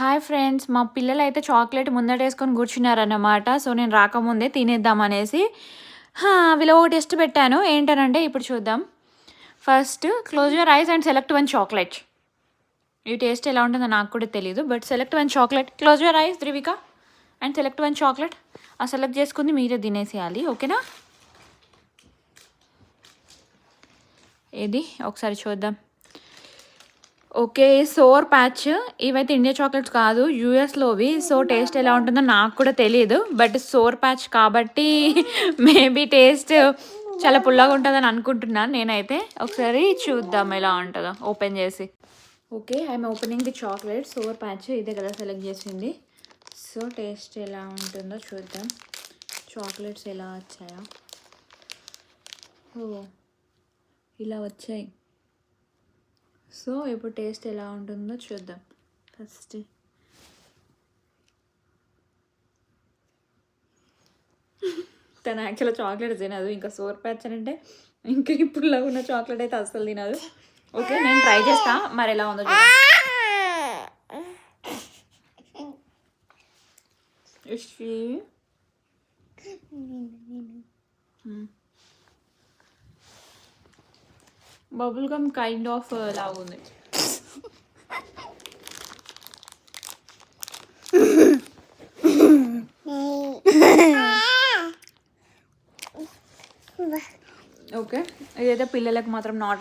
Hi friends, మా పిల్లలైతే chocolate ముందటేసుకొని కూర్చున్నారన్నమాట. So, నేను రాకముందే తినేద్దామనేసి వీళ్ళకి ఒక టెస్ట్ పెట్టాను. ఏంటనంటే ఇప్పుడు చూద్దాం. First close your eyes and select one chocolate. ఈ టేస్ట్ ఎలా ఉంటుందో నాకు కూడా తెలీదు. But select one chocolate. Close your eyes Dhruvika and select one chocolate. ఆ సెలెక్ట్ చేసుకుంది మీరే తినేసేయాలి. ఓకేనా? ఇది ఒకసారి చూద్దాం. ఓకే. సోర్ ప్యాచ్ ఇవైతే ఇండియా చాక్లెట్స్ కాదు, యూఎస్‌లోవి. సో, టేస్ట్ ఎలా ఉంటుందో నాకు కూడా తెలీదు. బట్ సోర్ ప్యాచ్ కాబట్టి మేబీ టేస్ట్ చాలా పుల్లగా ఉంటుందని అనుకుంటున్నాను నేనైతే. ఒకసారి చూద్దాం ఎలా ఉంటుందో ఓపెన్ చేసి. Okay, I'm opening the chocolate. Sour Patch ఇదే కదా సెలెక్ట్ చేసింది. సో, టేస్ట్ ఎలా ఉంటుందో చూద్దాం. చాక్లెట్స్ ఎలా వచ్చాయా? ఓ, ఇలా వచ్చాయి. సో, ఇప్పుడు టేస్ట్ ఎలా ఉంటుందో చూద్దాం. ఫస్ట్ తను యాక్చువల్గా చాక్లెట్ తినదు. ఇంకా సోర్ ప్యాచ్ అంటే ఇంకా ఇప్పుడులా ఉన్న చాక్లెట్ అయితే అస్సలు తినదు. ఓకే, నేను ట్రై చేస్తా, మరి ఎలా ఉందో చూద్దాం. బబుల్ గమ్ కైండ్ ఆఫ్ లాగా ఉంది. ఓకే, ఇదైతే పిల్లలకు మాత్రం నాట్